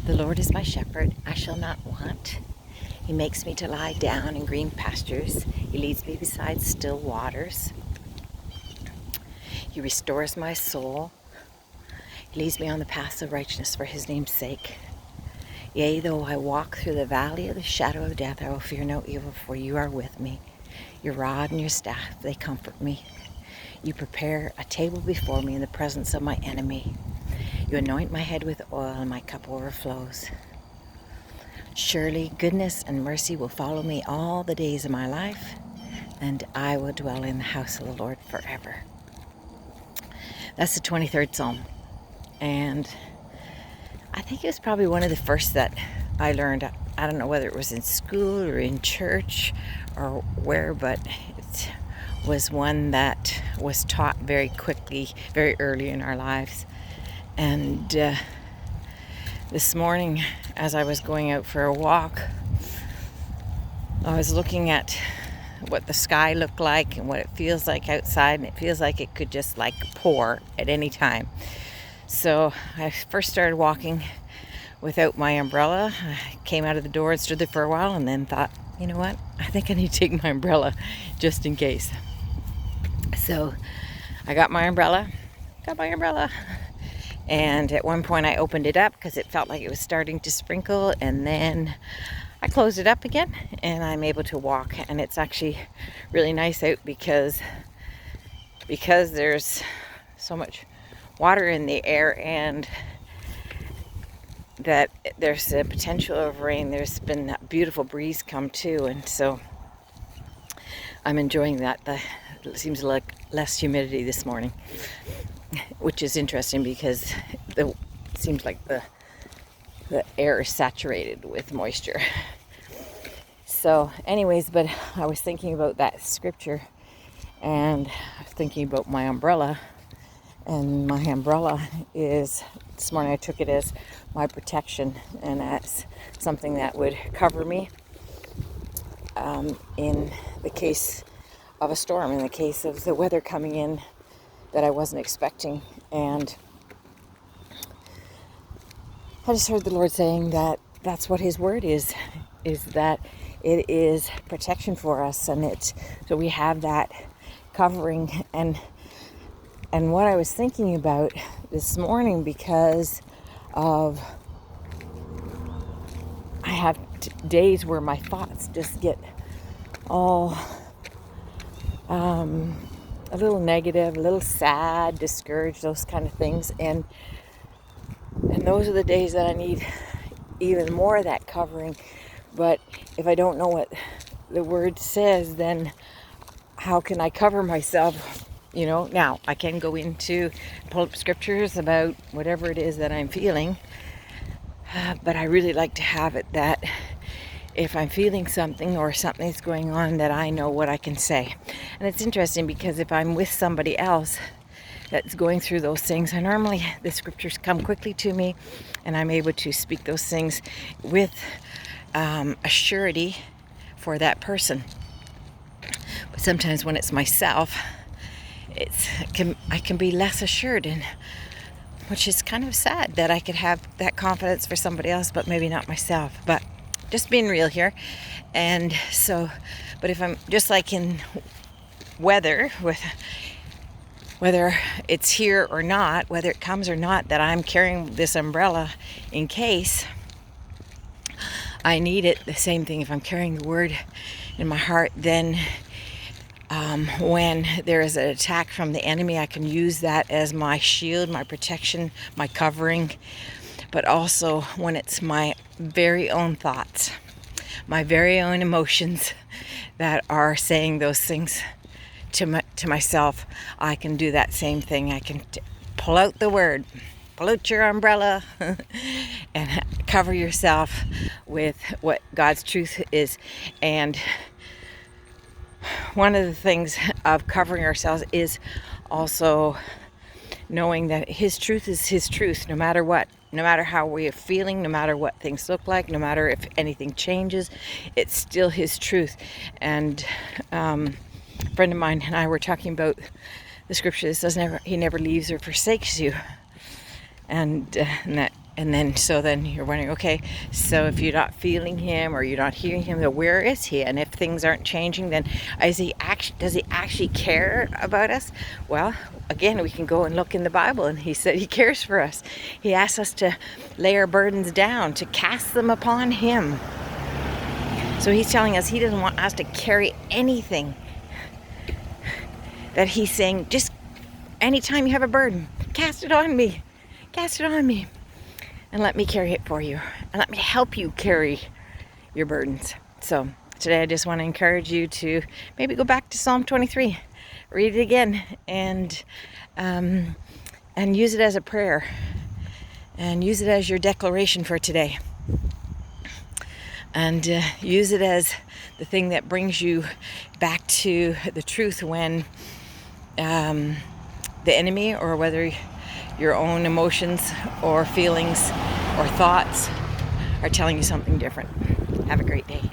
The Lord is my shepherd, I shall not want. He makes me to lie down in green pastures. He leads me beside still waters. He restores my soul. He leads me on the paths of righteousness for his name's sake. Yea, though I walk through the valley of the shadow of death, I will fear no evil, for you are with me. Your rod and your staff, they comfort me. You prepare a table before me in the presence of my enemy. You anoint my head with oil, and my cup overflows. Surely goodness and mercy will follow me all the days of my life, and I will dwell in the house of the Lord forever. That's the 23rd Psalm. And I think it was probably one of the first that I learned. I don't know whether it was in school or in church or where, but it was one that was taught very quickly, very early in our lives. And this morning, as I was going out for a walk, I was looking at what the sky looked like and what it feels like outside, and it feels like it could just like pour at any time. So I first started walking without my umbrella. I came out of the door and stood there for a while, and then thought, you know what, I think I need to take my umbrella just in case. So I got my umbrella, and at one point I opened it up because it felt like it was starting to sprinkle, and then I closed it up again, and I'm able to walk. And it's actually really nice out because there's so much water in the air, and that there's a potential of rain. There's been that beautiful breeze come too, and so I'm enjoying that. It seems like less humidity this morning, which is interesting because it seems like the air is saturated with moisture. So anyways, but I was thinking about that scripture, and I was thinking about my umbrella. And my umbrella is, this morning I took it as my protection, and that's something that would cover me in the case of a storm, in the case of the weather coming in that I wasn't expecting. And I just heard the Lord saying that that's what his word is that it is protection for us, and so we have that covering. And what I was thinking about this morning, because of, I have days where my thoughts just get all a little negative, a little sad, discouraged, those kind of things. And those are the days that I need even more of that covering. But if I don't know what the word says, then how can I cover myself? You know, now I can go into, pull up scriptures about whatever it is that I'm feeling, but I really like to have it that if I'm feeling something or something's going on, that I know what I can say. And it's interesting because if I'm with somebody else that's going through those things, the scriptures come quickly to me, and I'm able to speak those things with a surety for that person. But sometimes when it's myself, I can be less assured, and which is kind of sad that I could have that confidence for somebody else, but maybe not myself. But just being real here. And so, but if I'm just like in weather, whether it's here or not, whether it comes or not, that I'm carrying this umbrella in case I need it. The same thing if I'm carrying the word in my heart, then when there is an attack from the enemy, I can use that as my shield, my protection, my covering. But also when it's my very own thoughts, my very own emotions that are saying those things to myself, I can do that same thing. I can pull out the word, pull out your umbrella and cover yourself with what God's truth is. And one of the things of covering ourselves is also knowing that his truth is his truth, no matter what, no matter how we are feeling, no matter what things look like, no matter if anything changes, it's still his truth. And a friend of mine and I were talking about the scripture that says he never leaves or forsakes you. And that And then, so then you're wondering, okay, so if you're not feeling him or you're not hearing him, then where is he? And if things aren't changing, then does he actually care about us? Well, again, we can go and look in the Bible, and he said he cares for us. He asks us to lay our burdens down, to cast them upon him. So he's telling us he doesn't want us to carry anything. That he's saying, just anytime you have a burden, cast it on me. Cast it on me. And let me carry it for you. And let me help you carry your burdens. So today I just want to encourage you to maybe go back to Psalm 23. Read it again and use it as a prayer. And use it as your declaration for today. And use it as the thing that brings you back to the truth when the enemy, or whether your own emotions or feelings or thoughts are telling you something different. Have a great day.